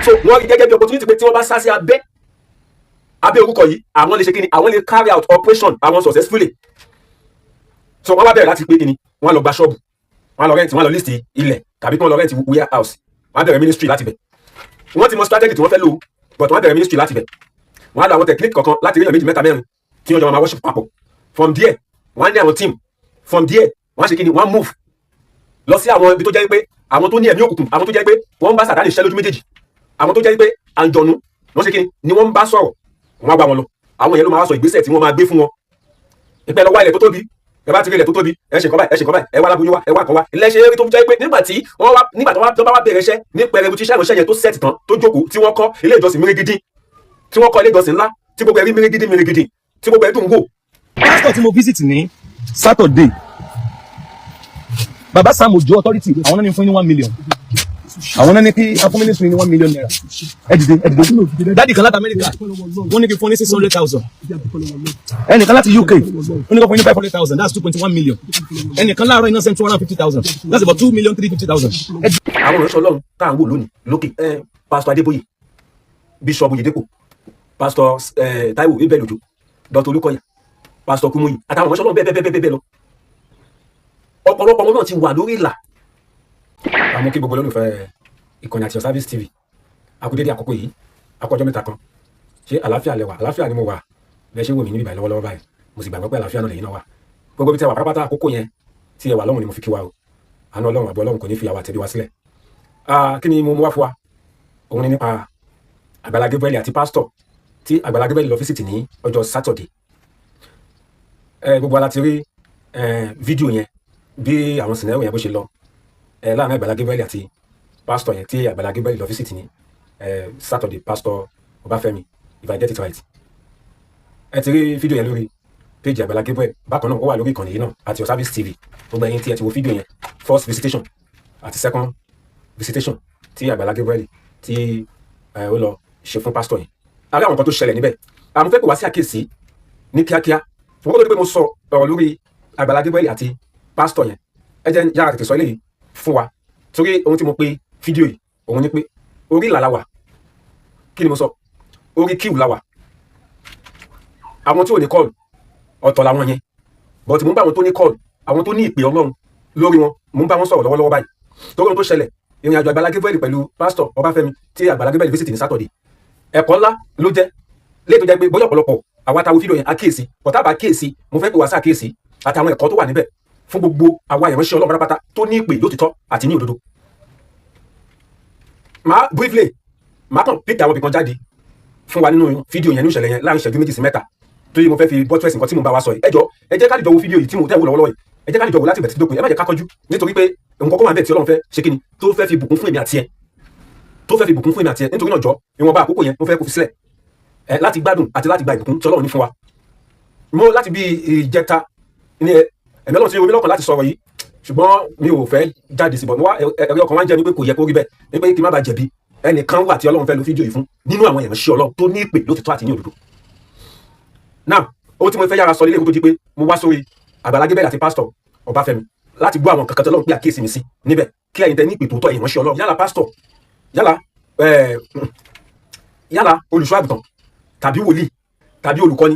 so wọ́n rí gẹ́gẹ́ bí opportunity pé tí wọ́n bá sá sí abẹ́ orúkọ yìí àwọn lè ṣe kíni àwọn lè carry out operation àwọn successfully. So wọ́n wá bẹ̀rẹ̀ láti pé kíni wọ́n lọ gba ṣọ́ọ̀bù, wọ́n lọ rent, wọ́n lọ list ilẹ̀ tàbí kí wọ́n lọ rent warehouse, wọ́n bẹ̀rẹ̀ ministry láti bẹ̀. Wọ́n ti mọ strategy tí wọ́n fẹ́ lò but wọ́n bẹ̀rẹ̀ ministry láti bẹ̀. Wọ́n á lo àwọn technique kankan láti rí èèyàn méjì mẹ́ta mẹ́rin tí wọ́n jọ máa worship papọ̀. From there wọ́n á ní àwọn team, from there wọ́n á ṣe kíni wọ́n á move lọ sí àwọn ibi tó jẹ́ pé àwọn tó ní ẹ̀mí òkùnkùn, àwọn tó jẹ́ pé wọ́n ń bá Sàtánì ṣiṣẹ́ lójú méjèèjì, àwọn tó jẹ́ pé àǹjọ̀nú wọ́n ṣe kíni ni wọ́n ń bá sọ̀rọ̀, wọ́n á gbá wọn lọ. Àwọn yẹn ló máa sọ ìgbésẹ̀ tí wọ́n máa gbé fún wọn. Ìpẹ́ lọ wá ilẹ̀ tó tóbi, ẹ bá ti rí ilẹ̀ tó tóbi, ẹ ṣe nǹkan báyìí, ẹ ṣe nǹkan báyìí, ẹ wá lábúyé wá, ẹ wá kan wá. Ilé ṣe eré tó jẹ́ pé nígbà tí wọ́n bá wá bẹ̀rẹ̀ iṣẹ́ ní pẹrẹwu tí iṣẹ́ ìránṣẹ́ yẹn tó sẹ́ẹ̀tì tán tó jókòó tí wọ́n kọ́ ilé ìjọsìn mèrègidì, tí wọ́n kọ́ ilé ìjọsìn ńlá tí gbogbo ẹ̀rí mèrègidì tí gbogbo ẹ̀ dùn wò. Pásítọ̀ tí mo visit ní Saturday, Baba Sam Ojo authority, àwọn náà ní fún ní 1 million. Àwọn náà ní kí afún ministry ní 1 million naira. Ẹ dìde. Dádì kan láti Amẹ́ríkà, wọ́n ní kí fún ní 600,000. Ẹnìkan láti UK, wọ́n ní kí fún ní 500,000, that's 2.1 million. Ẹnìkan láàárọ̀ iná send 250,000, that's about 2,350,000. Àwọn ìránṣẹ́ Ọlọ́run tá à ń wò lónìí lókè, Pastor Adébóyè, Bishop Oyedepo, Pastor Taiwo Ebelojo, Dr. Olukoya, Pastor Kumuyi, àtàwọn ìránṣẹ́ Ọlọ́run bẹ́ẹ̀ lọ. Ọ̀pọ̀lọpọ̀ wọn náà ti wà lórí ìlà. Àmọ́ kí gbogbo olólùfẹ́ ìkànnì àti Service TV akúdédé àkókò yìí akọjọ́ mẹ́ta kan, ṣé àlàáfíà lẹ wà? Àlàáfíà ni mo wà bẹ́ẹ̀ ṣe wò mí níbi báyìí lọ́wọ́lọ́wọ́ báyìí, mo sì gbàgbọ́ pé àlàáfíà náà lẹ́yìn náà wà. Gbogbo bí tẹ wà pátápátá àkókò yẹn tí ẹ wà lọ́hùn ni mo fi kí wa o. Àánú Ọlọ́run àbọ̀ Ọlọ́run kò ní fi àwa tẹ̀lé wa sílẹ̀. Kí ni mo mú wá fún wa? Òun ni nípa Àgbàlá Gabriel àti pásítọ̀ tí Àgbàlá Gabriel lọ fíṣítì ní ọjọ́ Saturday. Gbogbo wa láti rí fídíò yẹn bí àwọn sìnẹ́rò yẹn bó ṣe lọ láàrin Àgbàlá Gabriel àti pásítọ̀ yẹn tí Àgbàlá Gabriel lọ fíṣítì ní Saturday, pásítọ̀ Ọbáfẹ́mi, if I get it right. Ẹ ti rí fídíò yẹn lórí péjì Àgbàlá Gabriel, bákan náà ó wà lórí ìkànnì yìí náà àti Service TV. Gbogbo ẹ̀yin tí ẹ ti wo fídíò yẹn, first visitation àti second visitation tí Àgbàlá Gabriel tí ó lọ ṣe fún pásítọ̀ yẹn. A rí àwọn kan tó ṣẹlẹ̀ níbẹ̀. Àmọ́ fẹ́ pè wá sí àkíyèsí ní kíákíá. Fún kó tó di pé mo sọ ọ̀rọ̀ lórí Àgbàlá Gabriel àti pásítọ̀ yẹn, ẹ jẹ́ yára tètè sọ eléyìí fún wa, torí ohun tí mo pe fídíò yìí òun ni pé orí ìlà la wà. Kí ni mo sọ? Orí kíw la wà. Àwọn tí ò ní kọ́ọ̀lù ọ̀tọ̀ làwọn yẹn, but mo ń bá àwọn tó ní kọ́ọ̀lù, àwọn tó ní ìpè Ọlọ́run lórí wọn, mo ń bá wọn sọ̀rọ̀ lọ́wọ́lọ́wọ́ báyìí. Torí ohun tó ṣẹlẹ̀ ìrìn àjò Àgbàlá Gabriel pẹ̀lú pásítọ̀ Ọbáfẹ́mi tí Àgbàlá Gabriel visit ní Saturday, ẹ̀kọ́ ńlá ló jẹ́ léètò jẹ́ pé bóyá ọ̀pọ̀lọpọ̀ àwa táwo fídíò yẹn àkíyèsí, ọ̀tá bá kíyèsí, mo fẹ́ pé wá sí àkíyèsí àtàwọn ẹ̀kọ́ tó wà níbẹ̀ fún gbogbo àwa ìránṣẹ́ Ọlọ́run pátápátá tó ní ìpè lótìtọ́ àti ní òdodo. Máa briefly máa kàn pick àwọn ibìkan jáde fún wa nínú fídíò yẹn ní ìṣẹ̀lẹ̀ yẹn láàrin ìṣẹ́jú 2 sí 3 tó yẹ mo fẹ́ fi buttress nǹkan tí mo bá wa sọ yìí. Ẹ jọ̀ọ́ ẹ jẹ́ ká dìjọ wo fídíò yìí tí mo tẹ̀ wò lọ́wọ́lọ́wọ́ yìí, ẹ jẹ́ ká dìjọ wo láti bẹ̀rẹ̀ sí dópin, ẹ má jẹ́ ká kánjú, nítorí pé nǹkan kan wà níbẹ̀ tí Ọlọ́run fẹ́ ṣe kíni tó fẹ́ fi bùkún fún èmi àti ẹ, nítorí náà jọ ìwọ̀nba àkókò yẹn mo fẹ́ kó fi sílẹ̀ láti gbádùn àti láti gba ìbùkún tí Ọlọ́run ní fún wa. Mo láti bí ìjẹta ní ẹ̀mí Ọlọ́run ti omi lọ́kàn láti sọ̀rọ̀ yìí, ṣùgbọ́n mi ò fẹ́ jáde síbọ̀, ẹ̀rí ọkàn wá ń jẹ́ mi pé kò yẹ kó rí bẹ́ẹ̀, ní pé kí n má bàa jẹ̀bi ẹnìkan wà tí Ọlọ́run fẹ́ lo fídíò yìí fún nínú àwọn ìránṣẹ́ Ọlọ́run tó ní ìpè lótìtọ́ àti ní òdodo. Now ohun tí mo fẹ́ yára sọ nílé ìwé tó di pé mo wá sórí Àgbàlá Gabriel àti pásítọ̀ Ọbáfẹ́mi láti gbọ́ àwọn kankan tí Ọlọ́run pé àkíyèsí mi sí níbẹ̀, kí ẹ̀yin tẹ́ ní ìpè tòótọ́ ìránṣẹ́ Ọlọ́run, yálà pásítọ̀, yálà olùṣọ́ àgùntàn tàbí wòlíì tàbí olùkọ́ni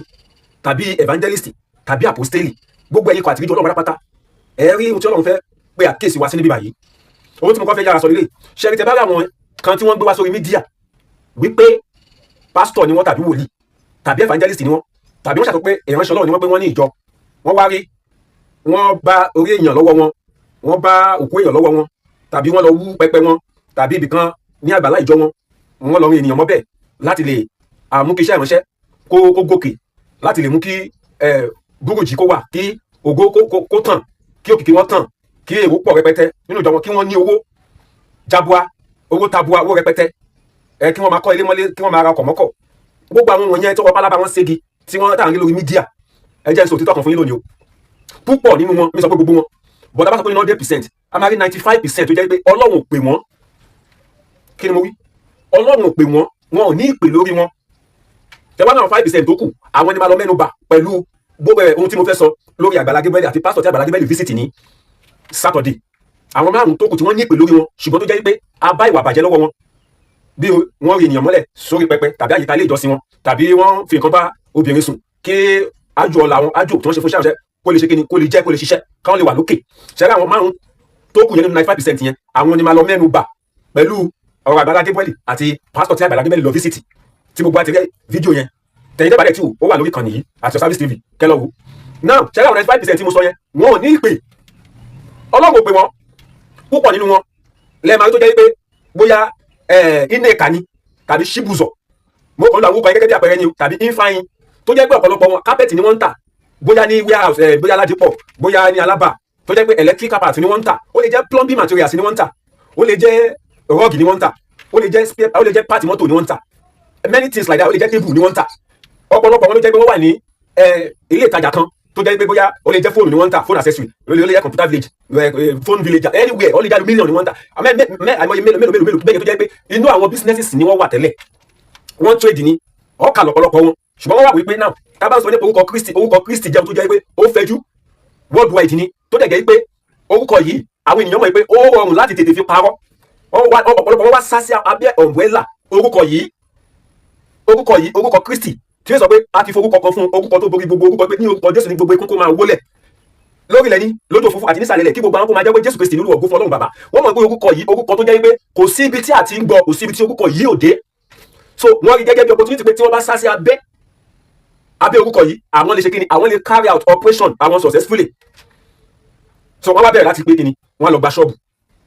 tàbí evangelist tàbí apostoli, gbogbo ẹ̀yin kọ̀ àti ìjọ Ọlọ́run pátápátá ẹ rí ohun tí Ọlọ́run fẹ́ pé àkíyèsí wa sí níbí báyìí. Ohun tí mo kọ́ fẹ́ yára sọ nílé ṣẹ́rí tẹ bá rí àwọn kan tí wọ́n gbé wá sórí mídíà wípé pásítọ̀ ni wọ́n tàbí wòlíì tàbí evangelist ni wọ́n tàbí wọ́n ṣàtọ́ pé ìránṣẹ́ Ọlọ́run ni wọ́n pé wọ́n ní ìjọ, wọ́n wá rí wọ́n bá orí èèyàn lọ́wọ́ wọn, wọ́n bá òkú èèyàn lọ́wọ́ wọn, tàbí wọ́n lọ wú pẹpẹ wọn tàbí ibìkan ní àgbàlá ìjọ wọn, wọ́n lọ rin ènìyàn mọ́ bẹ́ẹ̀ láti lè mú kí iṣẹ́ ìránṣẹ́ kó gòkè, láti lè mú kí búrújì kó wà, kí ògo kó tàn, kí òkìkí wọn tàn, kí èrò pọ̀ rẹpẹtẹ nínú ìjọ wọn, kí wọ́n ní owó jabua, owó tabua, owó rẹpẹtẹ, kí wọ́n máa kọ́ ilé mọ́lé, kí wọ́n máa ra ọkọ̀ mọ́kọ̀. Gbogbo àwọn wọ̀nyẹn tó wọ́n pálábá wọn ségi tí wọ́n tàn rí lórí mídíà, ẹ jẹ́ n sọ òtítọ́ kan fún yín lónìí o. Púpọ̀ nínú wọn, mi sọ pé gbogbo wọn, bọ̀dá bá sọ pé 100%, a máa rí 95% tó jẹ́ pé Ọlọ́run ò pè wọ́n. Kí ni mo wí? Ọlọ́run ò pè wọ́n, wọn ò ní ìpè lórí wọn. Tẹ́wọ́n náà 5% tó kù, àwọn ni máa lọ mẹ́nu bà pẹ̀lú gbogbo ohun tí mo fẹ́ sọ lórí Àgbàlá Gabriel àti pásítọ̀ tí Àgbàlá Gabriel visit ní Saturday. Àwọn márùn-ún tó kù tí wọ́n ní ìpè lórí wọn, ṣùgbọ́n tó jẹ́ pé a bá ìwà bàjẹ́ lọ́wọ́ wọn. bí wọ́n rí ènìyàn mọ́lẹ̀ sórí pẹpẹ tàbí àyíká ilé ìjọsìn wọn tàbí wọ́n fi nǹkan bá obìnrin sùn kí ájò ọ̀la àwọn ájò tí wọ́n ṣe fún ṣáà kó lè ṣe kíni kó lè jẹ́ kó lè ṣiṣẹ́ káwọn lè wà lókè ṣẹ́rẹ́ àwọn márùn tó kù yẹn nínú 95% yẹn àwọn ni máa lọ mẹ́nu bà pẹ̀lú ọ̀rọ̀ Àgbàlá Gabriel àti pásítọ̀ tí Àgbàlá Gabriel lọ fíṣítì tí gbogbo àti rẹ fídíò yẹn tẹ̀yìn dẹ́gbàdẹ́ tí ó wà lórí kan nìyí àti Service TV kẹlọ́ wo now ṣẹ́rẹ́ àwọn 95% tí mo sọ yẹn wọn ò ní ìpè Ọlọ́run ò pè wọ́n púpọ̀ nínú wọn lẹ́ẹ̀ma tó jẹ́ pé bóyá Nneka ni tàbí Chibuzor mo kàn lọ àwọn orúkọ yẹn gẹ́gẹ́ bí àpẹẹrẹ ni tàbí Ifeanyi tó jẹ́ pé ọ̀pọ̀lọpọ̀ wọn kápẹ́ẹ̀tì ni wọ́n ń tà bóyá ní warehouse bóyá Ládìpọ̀ bóyá ní Alábà tó jẹ́ pé electrical part ni wọ́n ń tà ó lè jẹ́ plumbing materials ni wọ́n ń tà ó lè jẹ́ rug ni wọ́n ń tà ó lè jẹ́ part mọ́tò ni wọ́n ń tà many things like that ó lè jẹ́ table ni wọ́n ń tà ọ̀pọ̀lọpọ̀ wọn ló jẹ́ pé wọ́n wà ní ilé ìtajà kan tó jẹ́ pé bóyá ó lè jẹ́ fóònù ni wọ́n ń tà phone accessory ó lè jẹ́ computer village phone village anywhere ó lè jẹ́ million ni wọ́n ń tà àmọ́ mélòó bẹ́ẹ̀ tó jẹ́ pé inú àwọn businesses ni wọ́n wà tẹ́lẹ̀ wọ́n trade ni ọ̀kà lọ́pọ̀lọpọ̀ wọn ṣùgbọ́n wọ́n wà wípé náà tá a bá sọ nípa orúkọ Kristi jẹ́ tó jẹ́ pé ó fẹ̀jú worldwide ni tó dẹ̀ jẹ́ pé orúkọ yìí àwọn ènìyàn mọ̀ pé ó rọrùn láti tètè fi parọ́ ọ̀pọ̀lọpọ̀ wọn wá sá sí abẹ́ umbrella orúkọ Kristi tí ó sọ pé a ti forúkọ kan fún orúkọ tó borí gbogbo orúkọ pé ní orúkọ Jésù ní gbogbo ikú kó máa wólẹ̀ lórílẹ̀ ní lójú òfurufú àti nísàlẹ̀ ilẹ̀ kí gbogbo àwọn kó máa jẹ́ pé Jésù Kristi nílùú ògo fún Ọlọ́run bàbá wọ́n mọ̀ pé orúkọ yìí orúkọ tó jẹ́ pé kò sí ibi tí a ti ń gbọ́ kò sí ibi tí orúkọ yìí ò dé so wọ́n rí gẹ́gẹ́ bí opportunity pé tí wọ́n bá sá sí abẹ́ orúkọ yìí àwọn lè ṣe kíni àwọn lè carry out operation àwọn successfully so wọ́n wá bẹ̀rẹ̀ láti pé kíni wọ́n lọ gba ṣọ́ọ̀bù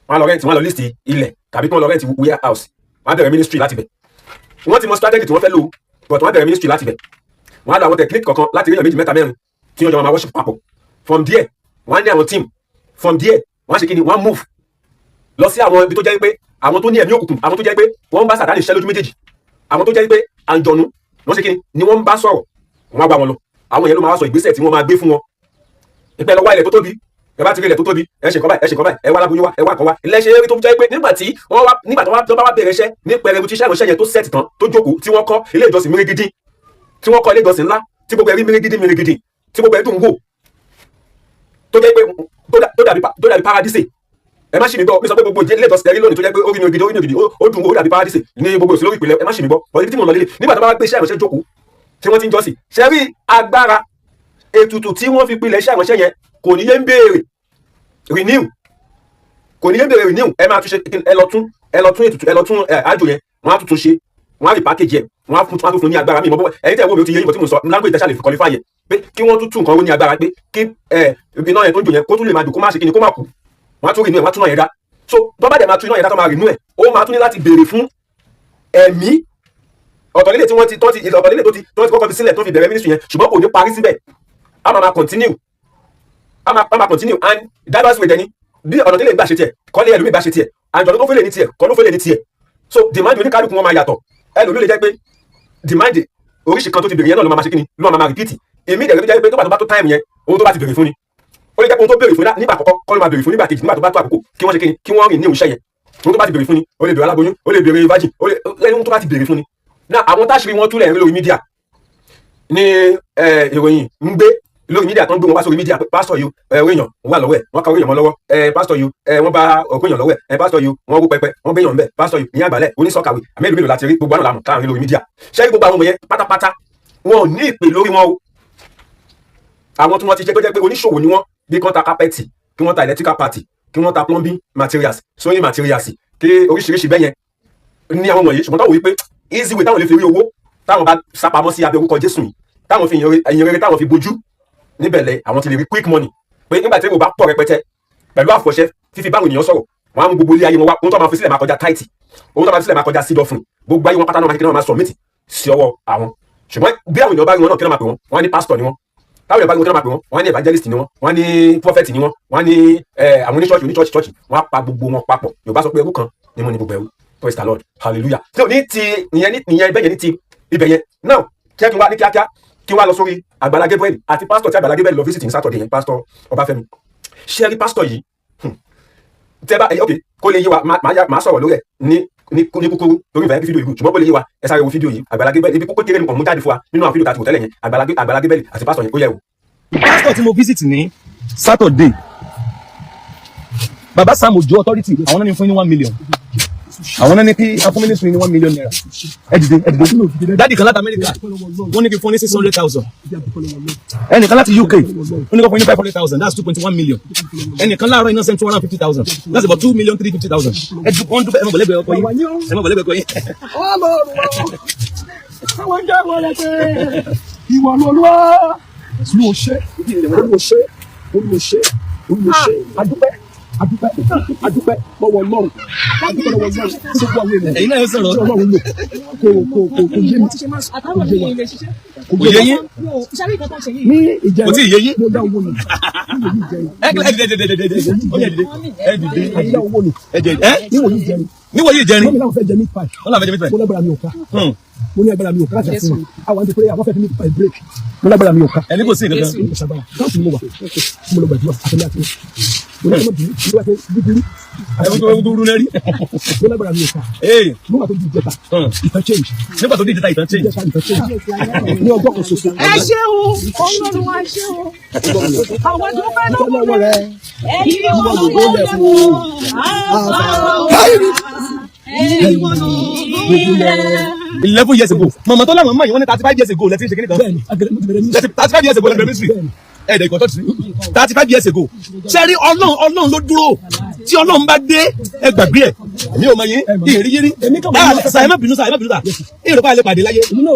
wọ́n lọ rent wọ́n lọ list ilẹ̀ tàbí kí wọ́n lọ rent warehouse wọ́n bẹ̀rẹ̀ ministry láti bẹ̀ wọ́n ti mọ strategy tí wọ́n fẹ́ lò but wọ́n bẹ̀rẹ̀ ministry láti bẹ̀ wọ́n á lọ àwọn technique kankan láti rí èèyàn méjì mẹ́ta mẹ́rin tí wọ́n jọ máa worship papọ̀ from there wọ́n á ní àwọn team from there wọ́n á ṣe kíni wọ́n á move lọ sí àwọn ibi tó jẹ́ pé àwọn tó ní ẹ̀mí òkùnkùn àwọn tó jẹ́ pé wọ́n ń bá Sàtánì ṣiṣẹ́ lójú méjèèjì àwọn tó jẹ́ pé àǹjọ̀nú wọ́n ṣe kíni ni wọ́n ń bá sọ̀rọ̀ wọ́n á bá wọn lọ àwọn yẹn ló máa sọ ìgbésẹ̀ tí wọ́n máa gbé fún wọn ìpẹ́ lọ́wọ́ ilẹ̀ tó tóbi ẹ bá ti rí ilẹ̀ tó tóbi ẹ ṣe nǹkan báyìí ẹ wá aláboyún wá ẹ wá kan wá ilẹ̀ ṣe eré tó jẹ́ pé nígbà tí wọ́n bá wá bẹ̀rẹ̀ iṣẹ́ ní pẹrẹgu tí iṣẹ́ ìránṣẹ́ yẹn tó sẹ́ẹ̀tì tán tó jókòó tí wọ́n kọ́ ilé ìjọsìn mìrìgìdì tí wọ́n kọ́ ilé ìjọsìn ńlá tí gbogbo ẹ̀rí mìrìgìdì tí gbogbo ẹ̀rí dùn wò tó jẹ́ pé tó dàbí paradise ẹ má ṣì mí gbọ́ mi sọ pé gbogbo ilé ìjọsìn ẹ̀rí lónìí tó jẹ́ pé ó rí mìrìgìdì ó dùn wò ó dàbí paradise ní gbogbo òsì lórí ìpìlẹ̀ ẹ má ṣì mí gbọ́ ọ̀rẹ́ tí mo lọ lélẹ̀ nígbà tó bá wá gbé iṣẹ́ ìránṣẹ́ jókòó tí wọ́n ti ń jọ́sìn ṣe rí agbára ètùtù tí wọ́n fi pilẹ̀ iṣẹ́ ìránṣẹ́ yẹn kò ní yé ń béèrè renew ẹ máa tún ṣe ẹ lọ tún ètùtù ẹ lọ tún àjò yẹn wọ́n á tún ṣe wọ́n á rí package yẹn wọ́n á tún fún ní agbára mi mọ́ ẹ̀yin tẹ́ wo mi ò ti yé yín bọ̀ tí mo sọ language tẹ́sà lè fi qualify yẹn pé kí wọ́n tún nǹkan ó ní agbára pé kí iná yẹn tó ń jò yẹn kó tún lè máa dùn kó má ṣe kí ni kó má kú wọ́n á tún renew ẹ̀ wọ́n á tún náà yẹn dá so tó bá dẹ̀ máa tún iná yẹn dá tó máa renew ẹ̀ ó máa tún ní láti béèrè fún ẹ̀mí ọ̀tọ̀ lílé tí wọ́n ti kọ́kọ́ fi sílẹ̀ tó fi bẹ̀rẹ̀ ministry yẹn ṣùgbọ́n kò ní parí síbẹ̀ a máa continue and diverse way dẹni bí ọ̀nà tí lè gbà ṣe tiẹ̀ kọ́ lé ẹlòmíì gbà ṣe tiẹ̀ àjọ̀dún tó fẹ́lẹ̀ ní tiẹ̀ kọ́ ló fẹ́lẹ̀ ní tiẹ̀ so demand oníkálukú wọn máa yàtọ̀ ẹlòmíì lè jẹ́ pé demand oríṣi kan tó ti bèrè yẹn náà ló máa ṣe kíni ló máa repeat èmi dẹ̀ ló jẹ́ pé tó bá tó time yẹn ohun tó bá ti bèrè fún ni ó lè jẹ́ pé ohun tó bèrè fún nígbà àkọ́kọ́ kọ́ ló máa bèrè fún nígbà kejì nígbà tó bá tó àkókò kí wọ́n ṣe kíni kí wọ́n rìn ní òṣìṣẹ́ yẹn ohun tó bá ti bèrè fún ni ó lè bèrè aláboyún ó lè bèrè virgin ó lè ohun tó bá ti bèrè fún ni náà àwọn táṣìírí wọn túlẹ̀ lórí mídíà ní ìròyìn ń gbé lórí mídíà tó ń gbé wọn wá sórí mídíà pásítọ̀ yìí èèyàn wà lọ́wọ́ ẹ̀ wọ́n ka èèyàn mọ́ lọ́wọ́ pásítọ̀ yìí wọ́n bá ọkọ èèyàn lọ́wọ́ ẹ̀ pásítọ̀ yìí wọ́n wó pẹpẹ wọ́n gbéyàn bẹ́ẹ̀ pásítọ̀ yìí ìyá àgbàlẹ̀ onísọ̀kàwé àmẹ́lú mélòó láti rí gbogbo àwọn làmù káàrin lórí mídíà ṣé gbogbo àwọn ọmọ yẹn pátápátá wọn ò ní ìpè lórí wọn o àwọn tí wọ́n ti jẹ́ tó jẹ́ pé oníṣòwò ni wọ́n bí kán ta kápẹ́ẹ̀tì kí wọ́n ta electrical party kí wọ́n ta plumbing materials sewing materials kí oríṣiríṣi bẹ́yẹn ní àwọn wọ̀nyí ṣùgbọ́n táwọn wí pé easy way táwọn lè fi rí owó táwọn bá sápamọ́ sí abẹ́ orúkọ Jésù yìí táwọn fi ẹ̀yìn rere táwọn fi bojú níbẹ̀lẹ̀ àwọn ti lè rí quick money pé nígbà tí èrò bá pọ̀ rẹpẹtẹ pẹ̀lú àfọ̀ṣẹ fífi báwọn ènìyàn sọ̀rọ̀ wọn á mú gbogbo ilé ayé wọn wá ohun tó máa fi sílẹ̀ máa kọjá táìtì ohun tó máa fi sílẹ̀ máa kọjá seed offering gbogbo ayé wọn pátá náà máa kí wọ́n máa submit sí ọwọ́ àwọn ṣùgbọ́n bí àwọn ènìyàn bá rí wọn náà kí wọ́n máa pè wọ́n wọ́n á ní pastor ni wọ́n táwọn ènìyàn bá rí wọn kí wọ́n máa pè wọ́n wọ́n á ní evangelist ni wọ́n á ní prophet ni wọ́n á ní àwọn oníṣọ́ọ̀ṣì wọ́n á pa gbogbo wọn papọ̀ Yorùbá sọ pé ẹrú kan ni mo ní gbogbo ẹrú praise the Lord hallelujah so ní ti ìyẹn ibẹ̀ yẹn ní ti ibẹ̀ yẹn now kí n wá ní kíákíá kí n wá lọ sórí Àgbàlá Gabriel àti pásítọ̀ tí Àgbàlá Gabriel lọ visit ní Saturday yẹn pásítọ̀ Ọbáfẹ́mi ṣe rí pásítọ̀ yìí tẹ́ bá ok kó lè yé wa máa sọ̀rọ̀ lórí ẹ̀ ní kúkúrú lórí ìfẹ́ fídíò yìí ṣùgbọ́n kó lè yé wa ẹ sáré wo fídíò yìí Àgbàlá Gabriel ibi kókó kéré nìkan mú jáde fún wa nínú àwọn fídíò tàbí tẹ́lẹ̀ yẹn Àgbàlá Gabriel àti pásítọ̀ yẹn ó yẹ wò. pásítọ̀ tí mo visit ní Saturday baba Sam Ojo authority àwọn náà ní fún ní 1 million àwọn náà ní kí a fún ministry ní 1 million naira ẹ dìde dáàdì kan láti Amẹ́ríkà wọ́n ní kí fún ní 600,000 ẹnìkan láti UK wọ́n ní kí fún ní 500,000 that's 2.1 million ẹnìkan láàárọ̀ iná send 250,000 that's about 2,350,000 ẹ dùn dùn ẹ mọ̀ bọ̀lẹ́bẹ̀ ọkọ yín ẹ mọ̀ bọ̀lẹ́bẹ̀ ọkọ yín. àwọn jẹ́ ìwọ rẹ̀ pé ìwọ lọ́lọ́ ló ṣe adúpẹ́ lọ́wọ́ Ọlọ́run adúpẹ́ lọ́wọ́ Ọlọ́run tí gbogbo àwọn ènìyàn ẹ̀yin náà yóò sọ̀rọ̀ tí Ọlọ́run lò kò yé mi kò yé yín ní ìjẹun kò tí ì yé yín. mo dá owó ni dá owó ni níwòye ìjẹun níwòye ìjẹrin wọ́n mi láwọn fẹ́ jẹ meat pie wọ́n làwọn fẹ́ jẹ meat pie. mo lágbára mi ò ká mo ní agbára mi ò ká láti àfihàn àwọn àti pé àwọn fẹ́ fi meat pie break mo lágbára mi ò ká ẹni kò sí nǹkan kan. mo ṣàgbára káàsì ni mo wà mo lọ gbàdúrà àtẹlẹ àti mo ní ọmọdé ìlú àti bíbélì ẹni tó rú lẹ́rí. mo lágbára mi ò ká mo wà tó di ìjẹta ìtàn change nígbà tó dé ìjẹta ìtàn change. ìjẹta ìtàn change ní ọjọ́ kan ṣoṣo. ẹ ṣeun Ọlọ́run wa ṣeun àwọn tó fẹ́ lọ́wọ́ rẹ ẹ̀yin wọn ló wọlé fún ẹ̀yin wọn ló 11 years ago mọ̀mọ́ tó láwọn mọ̀ yìí wọ́n ní 35 years ago lẹ́tí ń ṣe kíní kan. bẹ́ẹ̀ni agẹrẹ mo ti bẹ̀rẹ̀ ní 35 years ago lẹ́tí ministry ẹ̀ẹ́dẹ̀ ìkọ̀tọ́ ti 35 years ago sẹ́rí ọlọ́run ló dúró tí ọlọ́run bá dé ẹ gbàgbé ẹ̀ èmi ò mọ yín ìrírí yírí ẹ má bínú sá èrò pa ẹ lè pàdé láyé èmi náà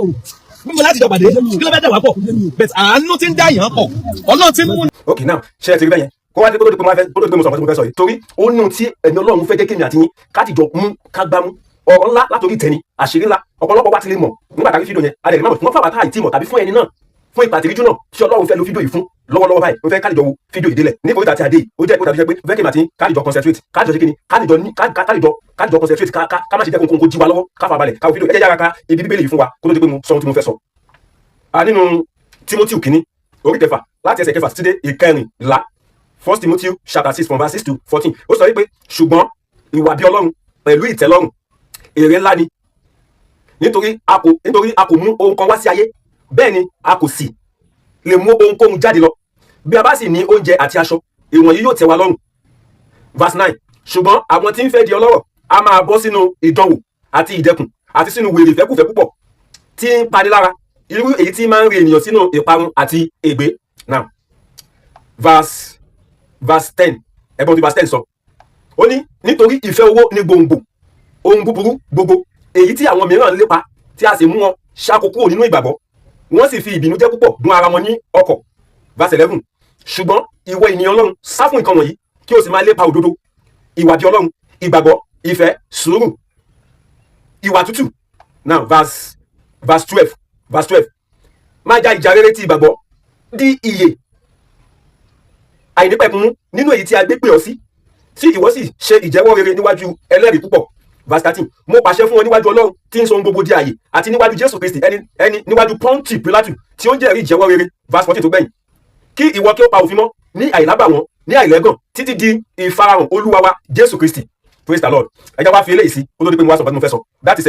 mímú láti jọ pàdé kí ló fẹ́ dẹ̀ wá pọ̀ bẹ́ẹ̀ àánú ti ń dá yàn pọ̀ ọlọ́run ti ń mú. ok now ṣe ẹ ti rí bẹ́yẹn kó wá dé kótó di pé mo sọ ọ̀pọ̀ tí mo fẹ́ sọ yìí torí ó nù tí ẹ̀mí Ọlọ́run fẹ́ jẹ́ kémi àti yín káàtì jọ mú ká gbá mú ọ̀rọ̀ ńlá látòrí ìtẹ́ni àṣírí ńlá ọ̀pọ̀lọpọ̀ wá ti lè mọ̀ nígbà tàbí fídíò yẹn adẹ̀ ìmọ̀ wọ́n fàbàtà àìtí mọ̀ tàbí fún ẹni náà fún ipa àtìríjú náà tí Ọlọ́run fẹ́ lo fídíò yìí fún lọ́wọ́lọ́wọ́ báyìí mo fẹ́ káàdìjọ wo fídíò yìí délẹ̀ ní kòríta àti àdé ó jẹ́ ìkóta tó jẹ́ pé fẹ́ kémi àti káàdìjọ concentrate káàdìjọ ṣe kíni káàdìjọ concentrate ká má ṣe jẹ́ kókó jí wa lọ́wọ́ ká fà balẹ̀ káwọ́ fídíò ẹ jẹ́ yára ka ibi bíbélì yìí fún wa kó tó di pé mo sọ ohun tí mo fẹ́ sọ. nínú Timothy kìíní orí kẹfà láti ẹsẹ̀ kẹfà títí dé ìkẹrìnlá 1 Timothy chapter 6 from verse 6 to 14 ó sọ wípé ṣùgbọ́n ìwà bí Ọlọ́run pẹ̀lú ìtẹ́lọ́rùn èrè ńlá ni nítorí a kò mú ohun kan wá sí ayé bẹ́ẹ̀ ni a kò sì lè mú ohunkóhun jáde lọ bí a bá sì ní oúnjẹ àti aṣọ ìwọ̀nyí yóò tẹ́ wa lọ́rùn. verse 9 ṣùgbọ́n àwọn tí ń fẹ́ di ọlọ́rọ̀ a máa bọ́ sínú ìdánwò àti ìdẹkùn àti sínú wèrè ìfẹ́kùfẹ́ púpọ̀ tí ń pani lára irú èyí tí máa ń rí ènìyàn sínú ìparun àti ègbé. now verse 10 ẹ̀gbọ́n tí verse 10 sọ ó ní nítorí ìfẹ́ owó ní gbòǹgbò ohun búburú gbogbo èyí tí àwọn mìíràn ń lépa tí a sì mú wọn ṣáko kúrò nínú ìgbàgbọ́ wọ́n sì fi ìbìnújẹ́ púpọ̀ dun ara wọn ní ọkọ̀. verse 11 ṣùgbọ́n ìwọ ènìyàn Ọlọ́run sá fún nǹkan wọ̀nyí kí o sì máa lépa òdodo ìwà bí Ọlọ́run ìgbàgbọ́ ìfẹ́ sùúrù ìwà tútù. now verse 12 máa já ìjà rere ti ìgbàgbọ́ di ìyè àìnípẹ̀kun nínú èyí tí a gbé pè ọ́ sí tí ìwọ sì ṣe ìjẹ́wọ́ rere níwájú ẹlẹ́rìí púpọ̀. verse 13 mo pàṣẹ fún ọ níwájú Ọlọ́run tí ń sọ ohun gbogbo di ààyè àti níwájú Jésù Kristi ẹni níwájú Pọ́ńtì Pílátù tí ó ń jẹ́rìí ìjẹ́wọ́ rere. verse 14 tó gbẹ̀yìn kí ìwọ kí ó pa òfin mọ́ ní àìlábàwọ́n ní àìlẹ́gàn títí di ìfarahàn Olúwa wa Jésù Kristi. praise the Lord. ẹ jẹ́ wá fi eléyìí sí kó tó di pé mo wá sọ pé mo fẹ́ sọ that is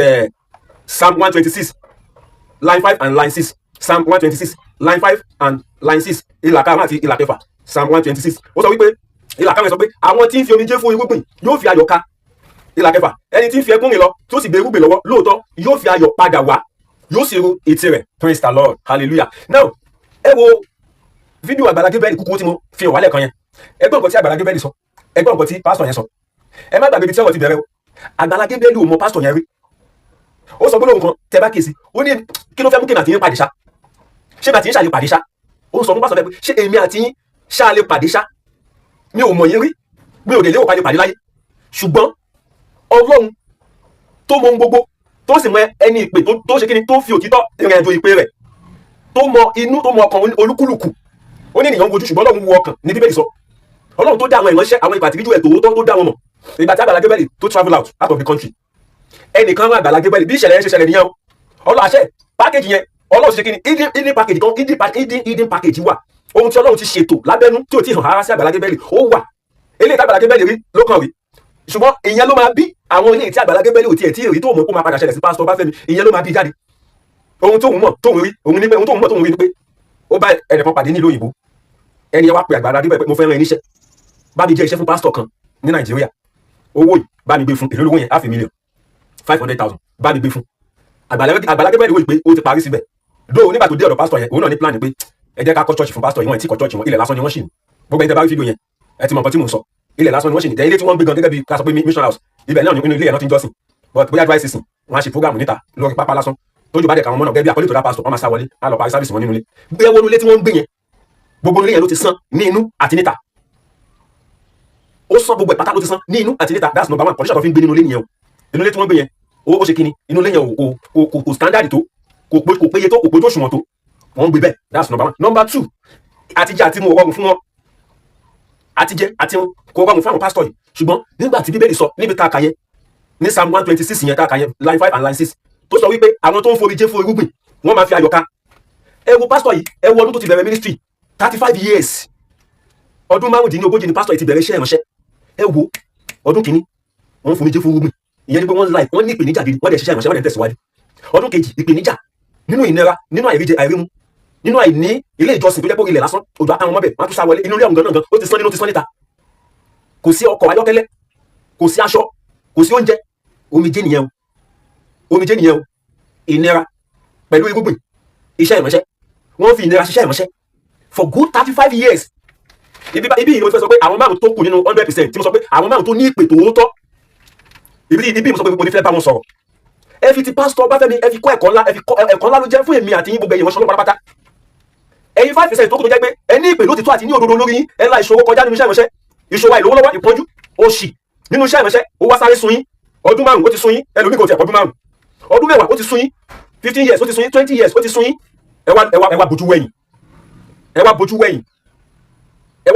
Psalm 126 line 5 and line 6 Psalm 126 line 5 and line 6 ìlà karùn-ún àti ìlà kẹfà Psalm 126 ó sọ wípé ìlà karùn-ún sọ pé àwọn tí ń fi omijé fún irúgbìn yóò fi ayọ̀ ká ìlà kẹfà ẹni tí ń fi ẹkún rìn lọ tó sì gbé irúgbìn lọ́wọ́ lóòótọ́ yóò fi ayọ̀ padà wá yóò sì ru etí rẹ̀. praise the Lord hallelujah. now ẹ wo fídíò Àgbàlá Gabriel kúkú tí mo fi hàn wálẹ̀ kan yẹn ẹ gbọ́ nǹkan tí Àgbàlá Gabriel sọ ẹ gbọ́ nǹkan tí pásítọ̀ yẹn sọ ẹ má gbàgbé ibi tí ọ̀rọ̀ ti bẹ̀rẹ̀ o Àgbàlá Gabriel ò mọ pásítọ̀ yẹn rí ó sọ gbólóhùn kan tẹ bá kíyèsí ó ní kí ló fẹ́ mú kí èmi àti yín pàdé ṣá ṣé bàtí yín ṣàlè pàdé ṣá ó sọ fún pásítọ̀ yẹn pé ṣé èmi àti yín ṣàlè pàdé ṣá mi ò mọ̀ yín rí mi ò lè lérò pàdé láyé ṣùgbọ́n Ọlọ́run tó mọ ohun gbogbo tó sì mọ ẹni ìpè tó ṣe kíni tó fi òtítọ́ ìrìn àjò ìpè rẹ̀ tó mọ inú tó mọ ọkàn olúkúlùkù ó ní ènìyàn ń wojú ṣùgbọ́n Ọlọ́run wo ọkàn ní Bíbélì sọ Ọlọ́run tó dá àwọn ìránṣẹ́ àwọn ìpè àtìríjú ẹ̀ tòótọ́ tó dá wọn mọ̀ ìgbà tí Àgbàlá Gabriel tó travel out of the country ẹnìkan rán Àgbàlá Gabriel bí ìṣẹ̀lẹ̀ yẹn ṣe ṣẹlẹ̀ nìyẹn o Ọlọ́run àṣẹ pákéjì yẹn Ọlọ́run ṣe kíni hidden package kan hidden package wà ohun tí Ọlọ́run ti ṣètò lábẹ́nú tí ò tí hàn rárá sí Àgbàlá Gabriel ó wà eléyìí tí Àgbàlá Gabriel rí ló kàn rí ṣùgbọ́n ìyẹn ló máa bí àwọn ilé tí Àgbàlá Gabriel ò tiẹ̀ tí èrí tó mọ̀ kó máa padà ṣẹlẹ̀ sí pásítọ̀ Ọbáfẹ́mi ìyẹn ló máa bí jáde ohun tóun mọ̀ tóun rí òun ní pé ohun tóun mọ̀ tóun rí ni pé ó bá ẹnìkan pàdé nílùú òyìnbó ẹni yẹn wá pe Àgbàlá Gabriel pé mo fẹ́ rán ẹ níṣẹ́ bá mi jẹ́ iṣẹ́ fún pásítọ̀ kan ní Nàìjíríà owó yìí bá mi gbé fún èlò lówó yẹn $500,000 500,000 bá mi gbé fún Àgbàlá Gabriel wò pé ó ti parí síbẹ̀ dó nígbà tó dé ọ̀dọ̀ pásítọ̀ yẹn òun náà ní plan pé ẹ jẹ́ ká kọ́ church fún pásítọ̀ yìí wọ́n ti kọ́ church wọn ilẹ̀ lásán ni wọ́n ṣì ní gbogbo ẹni tẹ́ bá rí fídíò yẹn ẹ ti mọ nǹkan tí mò ń sọ ilẹ̀ lásán ni wọ́n ṣì ní tẹ́ ilé tí wọ́n ń gbé gan gẹ́gẹ́ bí ká sọ pé mission house ibẹ̀ náà nínú ilé ẹ̀ náà ti ń jọ́sìn but bóyá dry season wọ́n á ṣe program níta lórí pápá lásán tójú bá dẹ̀ káwọn mọ́nà gẹ́gẹ́ bí akọ́lé tó dá pásítọ̀ wọ́n máa sá wọlé á lọ parí sábìsì wọn nínú ilé gbé wọnú ilé tí wọ́n ń gbé yẹn gbogbo ilé yẹn ló ti sán ní inú àti níta ó sán gbogbo ìpátá ló ti sán ní inú àti níta that's number one condition tó fi ń gbé nínú ilé nìyẹn o inú ilé tí wọ́n gbé yẹn ó ṣe kíni inú ilé yẹn kò standard tó kò péye tó kò péye tó ṣùwọ̀n tó wọ́n ń gbé bẹ́ẹ̀ that's number one. Number two àtijẹ́ àti mu rọrùn fún wọn àtijẹ́ àti kò rọrùn fún àwọn pásítọ̀ yìí ṣùgbọ́n nígbà tí bíbélì sọ níbi tá a kà yẹn ní Psalm 126 yẹn tá a kà yẹn line 5 and line 6 tó sọ wípé àwọn tó ń forí jẹ́ fún irúgbìn wọ́n máa fi ayọ̀ ká ẹ wo pásítọ̀ yìí ẹ wo ọdún tó ti bẹ̀rẹ̀ ministry 35 years ọdún márùndínlógójì ni pásítọ̀ yìí ti bẹ̀rẹ̀ iṣẹ́ ìránṣẹ́ ẹ wo ọdún kìíní wọ́n forí jẹ́ fún irúgbìn ìyẹn ni pé wọ́n ní ìpèníjà gidi wọ́n dẹ̀ ṣiṣẹ́ ìránṣẹ́ wọ́n dẹ̀ tẹ̀síwájú ọdún kejì ìpèníjà nínú ìnira nínú àìríjẹ àìrímu nínú àìní ilé ìjọsìn tó jẹ́ pé ilẹ̀ lásán òjò àtàwọn ọmọbẹ̀ wọ́n tún sá wọlé inú ilé ọ̀hún gangan ó ti sán nínú ó ti sán níta kò sí ọkọ̀ ayọ́kẹ́lẹ́ kò sí aṣọ kò sí oúnjẹ omijé nìyẹn o ìnira pẹ̀lú irúgbìn iṣẹ́ ìránṣẹ́ wọ́n fi ìnira ṣiṣẹ́ ìránṣẹ́ for good 35 years ibi yìí mo fẹ́ sọ pé àwọn márùn tó kù nínú 100% tí mo sọ pé àwọn márùn tó ní ìpè tòótọ́ ibi mo sọ pé mo ní fẹ́ bá wọn sọ̀rọ̀ ẹ fi ti pásítọ̀ Ọbáfẹ́mi ẹ fi kọ́ ẹ̀kọ́ ńlá ló jẹ́ fún èmi àti yín gbogbo ẹ̀yìn wọ́n ṣọlọ́ pátápátá ẹ̀yin 5% tó kù tó jẹ́ pé ẹ ní ìpè lótìtọ́ àti ní òdodo lórí yín ẹ la ìṣòro kọjá nínú iṣẹ́ ìránṣẹ́ ìṣòro àìlówólọ́wọ́ ìpọ́njú òṣì nínú iṣẹ́ ìránṣẹ́ ó wá sáré sun yín ọdún márùn ó ti sun yín ẹlòmíì kò tiẹ̀ ọdún márùn ọdún mẹ́wàá ó ti sun yín 15 years ó ti sun yín 20 years ó ti sun yín ẹ wá bójú wẹ̀yìn ẹ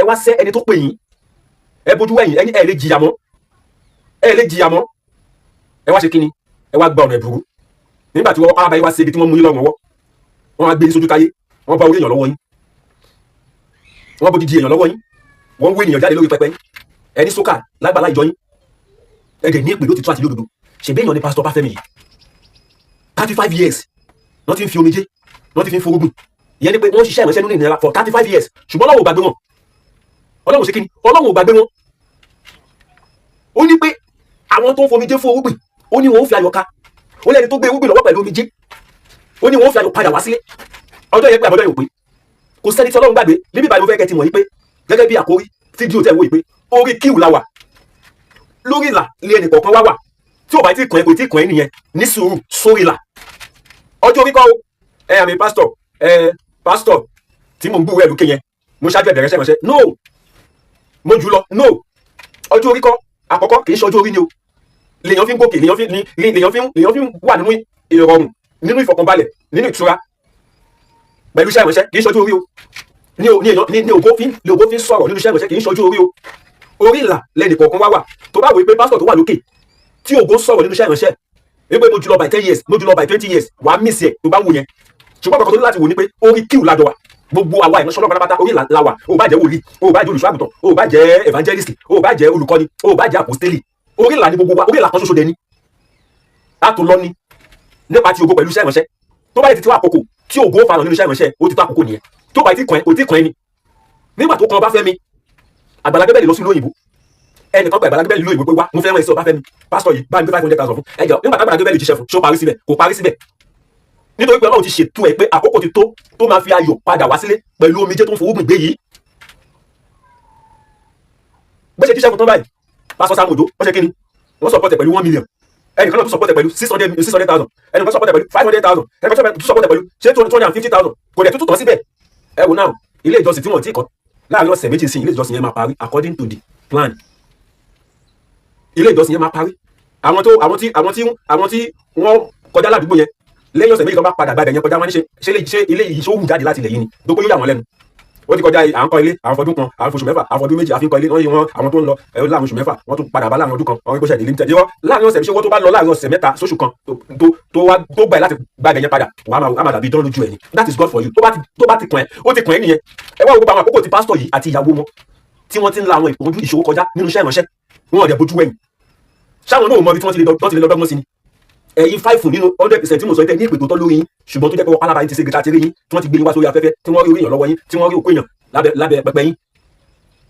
wá sẹ́ ẹni tó pè yín ẹ bójú wẹ̀yìn ẹ lè jìyà mọ́ ẹ wá ṣe kíni ẹ wá gba ọ̀nà ìbúrú nígbà tí wọ́n bá yín wá sí ibi tí wọ́n mú yín lọ́rùn ọwọ́ wọ́n á gbé yín sójú táyé wọ́n bá orí èèyàn lọ́wọ́ yín wọ́n bó dídí èèyàn lọ́wọ́ yín wọ́n wé ènìyàn jáde lórí pẹpẹ yín ẹni sókà lágbàlá ìjọ yín ẹ̀dẹ̀ ní ìpè lótìtọ́ àti lódodo ṣèbí èèyàn ní pásítọ̀ Ọbáfẹ́mi yìí 35 years wọ́n ti ń fi omijé wọ́n ti fi ń forúgbìn ìyẹn ni pé wọ́n ṣiṣẹ́ ìránṣẹ́ nínú ìnira for 35 years ṣùgbọ́n Ọlọ́run ò gbàgbé wọn Ọlọ́run ṣe kíni Ọlọ́run ò gbàgbé wọn ó ní pé àwọn tó ń fomijé fún orúgbìn ó ní wọn ó fi ayọ̀ ká ó lẹ́ni tó gbé irúgbìn lọ́wọ́ pẹ̀lú omijé ó ní wọn ó fi ayọ̀ padà wá sílé ọjọ́ yẹn pé àbọ̀dọ̀ yẹn ò pé kò sẹ́ni tí Ọlọ́run gbàgbé níbi ìbàdàn fẹ́ kẹ́ ti mọ̀ yí pé gẹ́gẹ́ bí àkórí fídíò tẹ̀ wò yí pé orí kíw la wà lórí ìlà ilé ẹnì kọ̀ọ̀kan wá wà tí ò bá ti kàn ẹ́ kò tí kàn ẹ́ nìyẹn ní sùúrù sórí ìlà ọjọ́ orí kọ́ àmì pásítọ̀ tí mo ń gbúwẹ́ lókè yẹn mo ṣáájú ẹ̀bẹ̀rẹ̀ ṣẹ́ránṣẹ́ no mo jù lọ no ọjọ́ orí kọ́ àkọ́kọ́ kì í ṣe ọjọ́ orí ni o lèèyàn fi ń gòkè lèèyàn fi ń wà nínú ìrọ̀rùn nínú ìfọ̀kànbalẹ̀ nínú ìtura pẹ̀lú iṣẹ́ ìránṣẹ́ kì í ṣe ọjọ́ orí o ní ògo fi ń sọ̀rọ̀ nínú iṣẹ́ ìránṣẹ́ kì í ṣe ọjọ́ orí o orí ìlà lẹ́nì kọ̀ọ̀kan wá wà tó bá wò pé pásítọ̀ tó wà lókè tí ògo sọ̀rọ̀ nínú iṣẹ́ ìránṣẹ́ wípé mo jùlọ by 10 years mo jùlọ by 20 years wà á mísì ẹ̀ tó bá wù yẹn ṣùgbọ́n kọ̀ọ̀kan tó ní láti wò ní pé orí kíw lájọ wà gbogbo àwa ìránṣẹ́ Ọlọ́run pátápátá orí la wà ó bá jẹ́ wòlíì ó bá jẹ́ olùṣọ́ àgùntàn ó bá jẹ́ evangelist ó bá jẹ́ olùkọ́ni ó bá jẹ́ àpòstélì orí ìlà ni gbogbo wa orí ìlà kan ṣoṣo dẹni látò lọ ni nípa ti ògo pẹ̀lú iṣẹ́ ìránṣẹ́ tó bá yẹ ti tí wà àkókò tí ògo farahàn nínú iṣẹ́ ìránṣẹ́ ó ti tó àkókò nìyẹn tó bá yẹ ti kàn ẹ́ kò tí kàn ẹ́ ni nígbà tó kan Ọbáfẹ́mi Àgbàlá Gabriel lọ sí ìlú òyìnbó ẹnìkan gba Àgbàlá Gabriel ìlú òyìnbó pé wá mo fẹ́ràn ẹ̀sìn Ọbáfẹ́mi pásítọ̀ yìí bá mi gbé 500,000 fún ẹjọ́ nígbà tí Àgbàlá Gabriel jíṣẹ́ fún ṣó parí síbẹ̀ kò parí síbẹ̀ nítorí pé Ọlọ́run ti ṣètò ẹ̀ pé àkókò ti tó máa fi ayọ̀ padà wá sílé pẹ̀lú omijé tó ń fowógbìn gbé yìí bó ṣe jíṣẹ́ fún tán báyìí pásítọ̀ Sam Ojo wọ́n ṣe kí ni wọ́n sọpọ́tẹ̀ pẹ̀lú 1 million ẹnìkan náà tún sọpọ́tẹ̀ pẹ̀lú 600,000 ẹnìkan sọpọ́tẹ̀ pẹ̀lú 500,000 ẹnìkan tún sọpọ́tẹ̀ pẹ̀lú ṣé 250,000 kò dẹ̀ tútù tán síbẹ̀ ẹ wò náà ilé ìjọsìn tí wọ́n ti kọ́ láàrin ọ̀sẹ̀ méjì sí ilé ìjọsìn yẹn máa parí according to the plan ilé ìjọsìn yẹn máa parí àwọn tí wọ́n kọjá ládùúgbò yẹn lẹ́yìn ọ̀sẹ̀ méjì kan bá padà gba ibẹ̀ yẹn kọjá wọn ní ṣe ilé yìí ṣó hù jáde láti ilẹ̀ yìí ni dókó yóò yà wọ́n lẹ́nu ó ti kọjá à ń kọ́ ilé àwọn fọdún kan àwọn fọṣù mẹ́fà àwọn fọdún méjì àfi ń kọ́ ilé wọ́n yí wọn àwọn tó ń lọ láàrin oṣù mẹ́fà wọ́n tún padà bá láàrin ọdún kan àwọn ìgbésẹ̀ ìdílé tẹ̀lé wọn láàrin ọ̀sẹ̀ ṣé wọ́n tó bá lọ láàrin ọ̀sẹ̀ mẹ́ta sóṣù kan tó gbà láti gba ibẹ̀ yẹn padà wàá máa dàbí dán lójú ẹ̀ ni that is God for you tó bá ti kàn ẹ́ ó ti kàn ẹ́ nìyẹn ẹ wá gbogbo àwọn àkókò tí pásítọ̀ yìí àti ìyàwó wọn tí wọ́n ti ń la àwọn ìpọ́njú ìṣòro kọjá nínú iṣẹ́ ìránṣẹ́ wọn ò dẹ̀ bójú wẹ̀yìn sáwọn náà mọ ibi tí wọ́n ti lè lọ dọ́gbọ́n sí ni ẹ̀yin 5 nínú 100% tí mo sọ tẹ́ ní ìpè tó tọ́ lórí yín ṣùgbọ́n tó jẹ́ pé wọ́n pálábà yín ti ṣe gẹ̀ta tẹ́lẹ̀ yín tí wọ́n ti gbé yín wá sórí afẹ́fẹ́ tí wọ́n rí orí èèyàn lọ́wọ́ yín tí wọ́n rí òkú èèyàn lábẹ́ pẹpẹ yín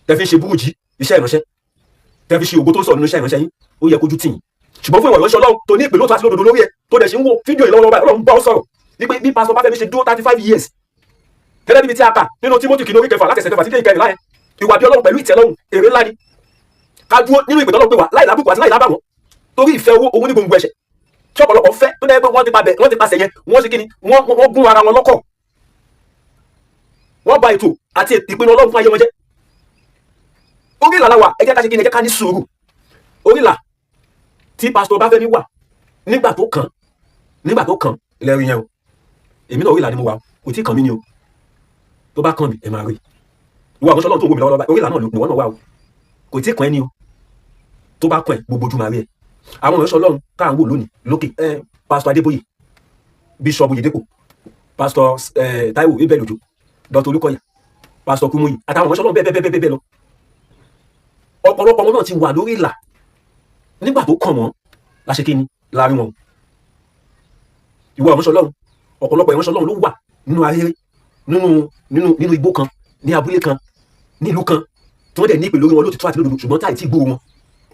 tẹ́ fi ń ṣe búrújì iṣẹ́ ìránṣẹ́ tẹ́ fi ṣe ògo tó ń sọ nínú iṣẹ́ ìránṣẹ́ yín ó yẹ kójú tì yín ṣùgbọ́n fún ìwà ìránṣẹ́ ọlọ́run tó ní ìpè lóòótọ́ àti lódodo lórí ẹ̀ tó dẹ̀ ṣe ń wo fídíò yìí lọ́wọ́ báyìí ọlọ́run bá ọ sọ̀rọ̀ wípé bí pásítọ̀ Báfẹ́mi ṣe dúró 35 years gẹ́gẹ́ níbi tí a kà nínú Tímótì kìíní orí kẹfà láti ẹsẹ̀ kẹfà sí kẹrìnlá yẹn ìwà bí ọlọ́run pẹ̀lú ìtẹ́lọ́run èrè ńlá ni ká dúró nínú ìpè tọ́lọ́run pé wà láì lábùkù àti láì lábàwọ́n torí ìfẹ́ owó òun ní gbòǹgbò ẹ̀ṣẹ̀ tí ọ̀pọ̀lọpọ̀ fẹ́ tó dẹ́ pé wọ́n ti pasẹ̀ yẹn wọ́n ṣe kíni wọ́n gún ara wọn lọ́kọ̀ wọ́n ba ètò àti ìpinnu ọlọ́run fún ayé wọn jẹ́ orí ìlà la wà ẹ jẹ́ ká ṣe kíni ẹ jẹ́ ká ní sùúrù orí ìlà tí pásítọ̀ Báfẹ́mi wà nígbà tó kàn lẹ́rìí yẹn o èmi náà orí ìlà ni mo wà kò tí kàn mí ni o tó bá kàn mí ẹ máa rí ìwọ àwọn sọlọ́run tó wò mí lọ́wọ́ orí ìlà náà ni wọ́n náà wà o kò tí kàn ẹ́ ni o tó bá kàn ẹ́ gbogbo ojú máa rí ẹ àwọn ìránṣẹ́ ọlọ́run tá à ń wò lónìí lókè pásítọ̀ Adébóyè bíṣọ̀bù Oyèdépò pásítọ̀ Táíwò Abel Òjó dr Olúkọ̀yà pásítọ̀ Kúmúyì àtàwọn ìránṣẹ́ ọlọ́run bẹ́ẹ̀ lọ ọ̀pọ̀lọpọ̀ wọn náà ti wà lórí ìlà nígbà tó kàn wọ́n láṣẹ kí ni láàrin wọn ìwọ ìránṣẹ́ ọlọ́run ọ̀pọ̀lọpọ̀ ìránṣẹ́ ọlọ́run ló wà nínú ahéré nínú igbó kan ní abúlé kan ní ìlú kan tí wọ́n dẹ̀ ní ìpè lórí wọn lótìtọ́ àti lódodo ṣùgbọ́n táì tí gbúrò wọn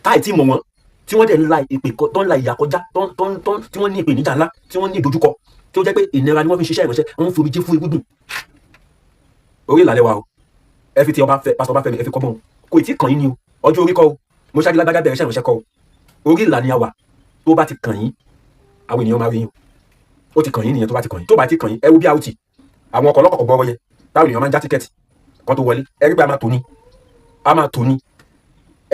táì tí mọ̀ wọn tí wọ́n dẹ̀ ń la ìpè tó ń la ìyà kọjá tí wọ́n ní ìpè níjà ńlá tí wọ́n ní ìdojúkọ tí ó jẹ́ pé ìnira ni wọ́n fi ń ṣiṣẹ́ ìránṣẹ́ wọ́n ń fi omijé fún irúgbìn orí ìlàlẹ́ wa o ẹ fi ti pásítọ̀ Báfẹ́mi ẹ fi kọ́gbọ́n kò tí kàn yín ni o ọjọ́ orí kọ́ o mo ṣáájú lágbájá bẹ̀rẹ̀ iṣẹ́ ìránṣẹ́ kọ́ o orí ìlà ni a wà tó bá ti kàn yín àwọn ènìyàn máa rí yín ó ti kàn yín nìyẹn tó bá ti kàn yín tó bá ti kàn yín ẹ wo bí àwùtì àwọn ọkọ̀ ọlọ́kọ̀ gbọ́rọ̀ yẹn táwọn ènìyàn máa ń já tíkẹ́ẹ̀tì kan tó wọlé ẹ rí pé a máa tò ní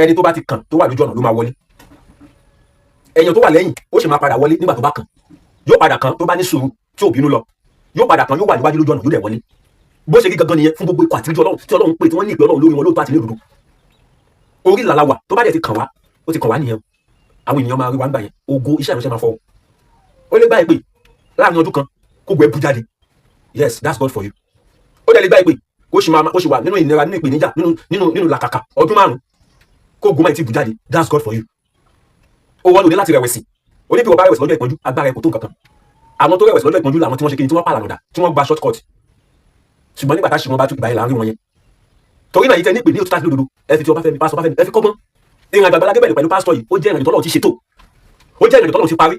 ẹni tó bá ti kàn tó wà lójú ọ̀nà ló máa wọlé èèyàn tó wà lẹ́yìn ó sì máa padà wọlé nígbà tó bá kàn yóò padà kàn tó bá ní sùúrù tí ò bínú lọ yóò padà kàn yóò wà níwájú lójú ọ̀nà yóò dẹ̀ wọlé bó ṣe rí gangan nìyẹn fún gbogbo ikọ̀ àtijọ́ ọlọ́run tí ọlọ́run pè tí wọ́n ní ìpè ọlọ́run lórí wọn lóòótọ́ àti lódodo orí ìlà la wà tó bá dẹ̀ ti kàn wá ó ti kàn wá nìyẹn àwọn ènìyàn máa rí wa ń gbà yẹn ògo iṣẹ́ ìránṣẹ́ máa fọ́ ó lè gbá ìpè láàrin ọdún kan kó gbọ́ ẹbú jáde yes that's God for you ó dẹ̀ lè gbá ìpè kó sì wà nínú ìnira nínú ìpèníjà nínú làkàkà ọdún 5 kó gun máa ti bù jáde that's God for you ó wọ́n lò ní láti rẹ̀wẹ̀sì ó ní bí wọ́n bá rẹ̀wẹ̀sì lọ́jọ́ ìpọ́njú agbára ẹ̀kọ́ tó nǹkan kan àwọn tó rẹ̀wẹ̀sì lọ́jọ́ ìpọ́njú làwọn tí wọ́n ṣe kíni tí wọ́n pàlànà tí wọ́n gba short cut ṣùgbọ́n nígbà tá a ṣe wọn bá tún ìgbà yẹn láàrin wọn yẹn torí náà yìí tẹ ní ìpè ní òtútù àti lódodo ẹ fi ti Ọbáfẹ́mi pásítọ̀ Báfẹ́mi ẹ fi kọ́gbọ́n ìrìn àgbàgbà Gabriel pẹ̀lú pásítọ̀ yìí ó jẹ́ ìrìn tọ́lọ́run ti ṣètò ó jẹ́ ìrìn tọ́lọ́run ti parí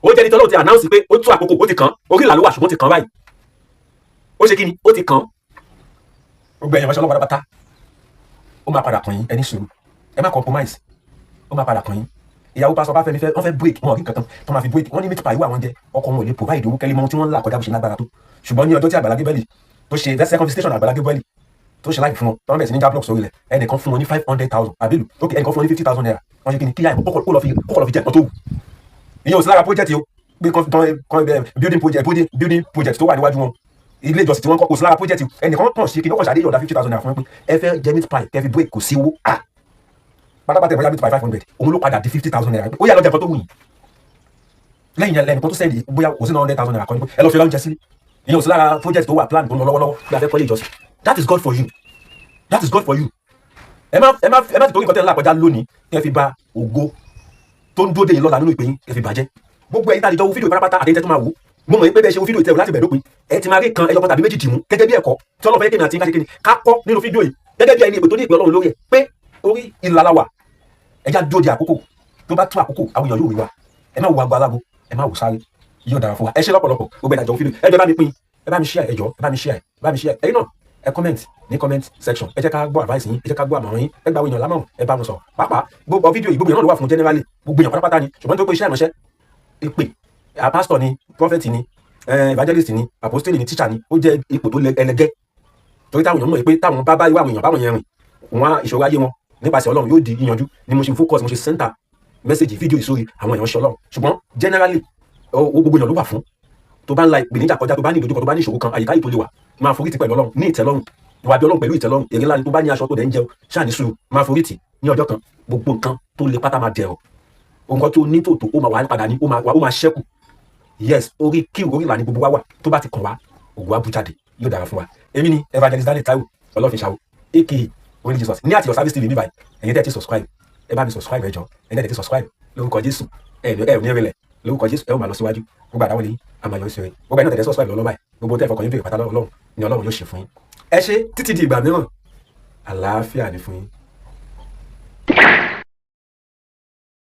ó jẹ́ ìrìn tọ́lọ́run ti announce pé ó tú àkókò ó ti kàn orí ìlà ló wà ṣùgbọ́n ti kàn báyìí ó ṣe kíni ó ti kàn gbogbo ẹ̀yàn ránṣẹ́ ọlọ́run pátá ó máa padà kàn yín ẹni sùúrù ẹ má compromise ó máa padà kàn yín ìyàwó pásítọ̀ Báfẹ́mi wọ́n fẹ́ break wọn rí kankan tó máa fi break wọ́n ní meat pie wà wọ́n jẹ ọkọ wọn ò lè provide owó kẹ́lí mọ́ tí wọ́n ń là kọjá bó ṣe lágbára tó ṣùgbọ́n ní ọjọ́ tí Àgbàlá Gabriel tó ṣe the second visitation Àgbàlá Gabriel tó ṣe láì fún wọn tọ́wọ́n bẹ̀rẹ̀ sí ní já blocks sórí rẹ̀ ẹnìkan fún wọn ní 500,000 àbílù ókè ẹnìkan fún wọn ní 50,000 naira wọ́n ṣe kí ni kíyà ìmọ̀ kókò lọ fi jẹ́ ẹ̀kọ́ tó wù ìyẹn ò sí lára project yìí ó pé building project tó wà níwájú wọn ilé ìjọsìn tí wọ́n kọ́ kò sí lára project yìí ẹnìkan kàn ṣe kí ni ó kàn ṣàdé yọ̀ọ̀dá 50,000 naira fún wọn pé ẹ fẹ́ jẹ meat pie kẹ́ fi break kò sí owó pátápátá ìbọ̀yá meat pie 500 òun ló padà di 50,000 naira ó yà lọ́jà ẹ̀kọ́ tó wù yìí lẹ́yìn yẹn lẹ́nìkan tó sẹ́ẹ̀dì bóyá kò sí 100,000 naira kan ní pé ẹ lọ fi ọlọ́run jẹ sílé ìyẹn ò sí lára project tó wà plan tó ń lọ lọ́wọ́lọ́wọ́ bí a fẹ́ kọ́lé ìjọsìn that is God for you that is God for you ẹ má ti torí nǹkan tẹ́ ńlá kọjá lónìí kẹ́ fi ba ògo tó ń dúró dé yín lọ́la nínú ìpè yín kẹ́ fi bàjẹ́ gbogbo ẹ̀yin tá a lè jọ wo fídíò pátápátá àtẹ̀yìntẹ́ tó máa wò mo mọ̀ pé bẹ́ẹ̀ ṣe wo fídíò ìtẹ̀wò láti bẹ̀rẹ̀ dópin ẹ ti máa rí kan ẹyọ kan tàbí méjì dìmú gẹ́gẹ́ bí ẹ̀kọ́ tí ọlọ́fẹ́ yé kémi àti káṣe kéni ká kọ́ nínú fídíò yìí gẹ́gẹ́ bí ẹni ìpè tó ní ìpè ọlọ́run lórí ẹ̀ pé orí ìlà la wà ẹja dúró di àkókò tó bá tún àkókò àwọn èèyàn yóò rí wa ẹ má wo agbo alágo ẹ má wo sáré yóò dára fún wa ẹ ṣe lọ́pọ̀lọpọ̀ gbogbo ẹ̀dá jọ fídíò ẹ bá mi pín ẹ bá mi share ẹjọ́ ẹ bá mi share ẹ̀yin náà ẹ comment ní comment section ẹ jẹ́ ká gbọ́ advice yín ẹ jẹ́ ká gbọ́ àmọ̀ràn yín ẹ gba àwọn èèyàn lámọ̀ràn ẹ bá wọn sọ pàápàá gbogbo fídíò yìí gbogbo èèyàn náà ló wà fún generally gbogbo èèyàn pátápátá ni ṣùgbọ́n tó pé iṣẹ́ ìránṣẹ́ ìpè pastor ni prophet ni evangelist ni apostle ni teacher ni ó jẹ́ ipò tó ẹlẹgẹ́ torí táwọn èèyàn mọ̀ pé táwọn bá irú àwọn èèyàn báwọn yẹn rìn wọn ìṣòro ayé wọn nípasẹ̀ Ọlọ́run yóò di ìyànjú ni mo ṣe focus mo ṣe center message fídíò ìsórí àwọn èèyàn ṣe Ọlọ́run ṣùgbọ́n generally gbogbo èèyàn ló wà fún tó bá ń la ìpèníjà kọjá tó bá ní ìdojúkọ tó bá ní ìṣòro kan àyíká ìtòlè wà máa forí tì pẹ̀lú Ọlọ́run ní ìtẹ́lọ́run ìwà bí Ọlọ́run pẹ̀lú ìtẹ́lọ́run èrè ńlá ni tó bá ní aṣọ tó dẹ̀ ń jẹun ṣáà ní sùúrù máa forí tì ní ọjọ́ kan gbogbo nǹkan tó le pátá máa dẹ̀rọ̀ nǹkan tó ní tòótọ́ ó máa wà padà ní ó máa ṣẹ́kù yes orí ìlà ni gbogbo wa wà tó bá ti kàn wá ògùn abújáde yóò dára fún wa èmi ni evangelist Daniel Taiwo Ọlọ́finṣàwò aka Only Jesus ní àti your service tv ní báyìí ẹ̀yin tẹ́ ti subscribe ẹ bá mi subscribe ẹ jọ̀ọ́ ẹ̀yin tẹ́ ti subscribe lórúkọ Jésù ẹ ní rẹlẹ̀ lórúkọ Jésù ẹ ó máa lọ síwájú gbogbo àdáwọlé yín àmà yọ sí rẹ gbogbo ẹ̀yin náà tẹ̀lé subscribe lọ́wọ́ báyìí gbogbo tẹ́ fọkàn yín bèrè pátá Ọlọ́run ni Ọlọ́run yóò ṣe fún yín ẹ ṣé títí di ìgbà mìíràn àlàáfíà ni fún yín.